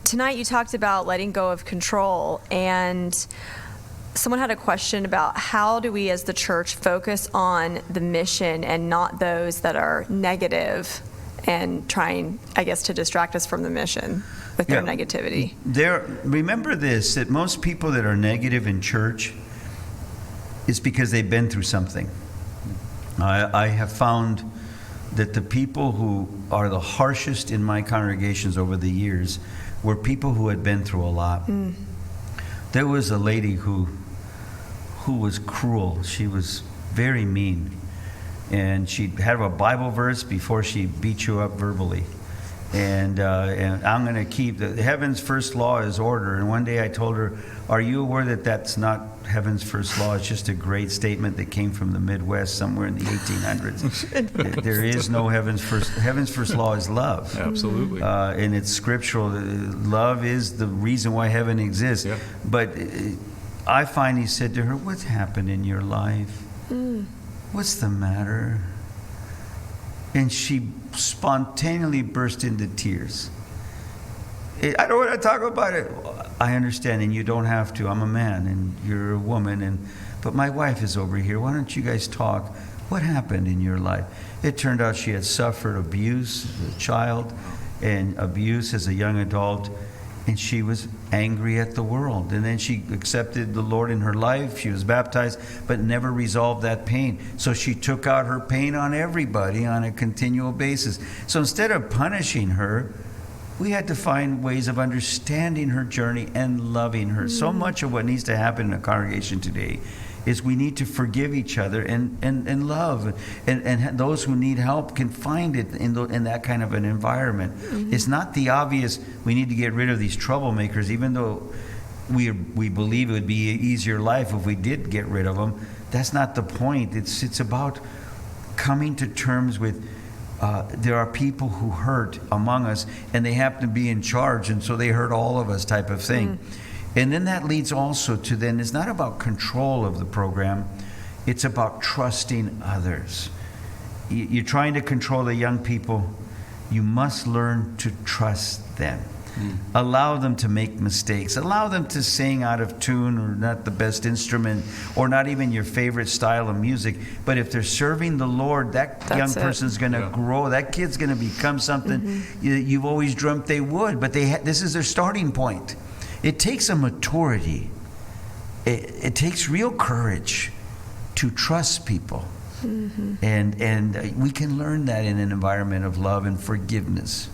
tonight you talked about letting go of control, and someone had a question about how do we as the church focus on the mission and not those that are negative and trying, I guess, to distract us from the mission with their negativity. Remember this, that most people that are negative in church is because they've been through something. I have found that the people who are the harshest in my congregations over the years were people who had been through a lot. There was a lady who was cruel. She was very mean. And she'd have a Bible verse before she beat you up verbally. And I'm going to keep the heaven's first law is order. And one day I told her, are you aware that that's not heaven's first law? It's just a great statement that came from the Midwest somewhere in the 1800s. There is no heaven's first law is love. Absolutely. And it's scriptural. Love is the reason why heaven exists. Yeah. But I finally said to her, what's happened in your life? What's the matter? And she spontaneously burst into tears. I don't want to talk about it. I understand, and you don't have to. I'm a man, and you're a woman, but my wife is over here. Why don't you guys talk? What happened in your life? It turned out she had suffered abuse as a child and abuse as a young adult, and she was angry at the world. And then she accepted the Lord in her life. She was baptized, but never resolved that pain. So she took out her pain on everybody on a continual basis. So instead of punishing her, we had to find ways of understanding her journey and loving her. So much of what needs to happen in a congregation today is we need to forgive each other and love. And those who need help can find it in that kind of an environment. It's not the obvious, we need to get rid of these troublemakers, even though we believe it would be an easier life if we did get rid of them. That's not the point. It's about coming to terms with there are people who hurt among us, and they happen to be in charge, and so they hurt all of us type of thing. And then that leads also to then, it's not about control of the program, it's about trusting others. You're trying to control the young people, you must learn to trust them. Allow them to make mistakes. Allow them to sing out of tune or not the best instrument or not even your favorite style of music. But if they're serving the Lord, that's young person's going to grow. That kid's going to become something you've always dreamt they would. But this is their starting point. It takes a maturity. It takes real courage to trust people. And we can learn that in an environment of love and forgiveness.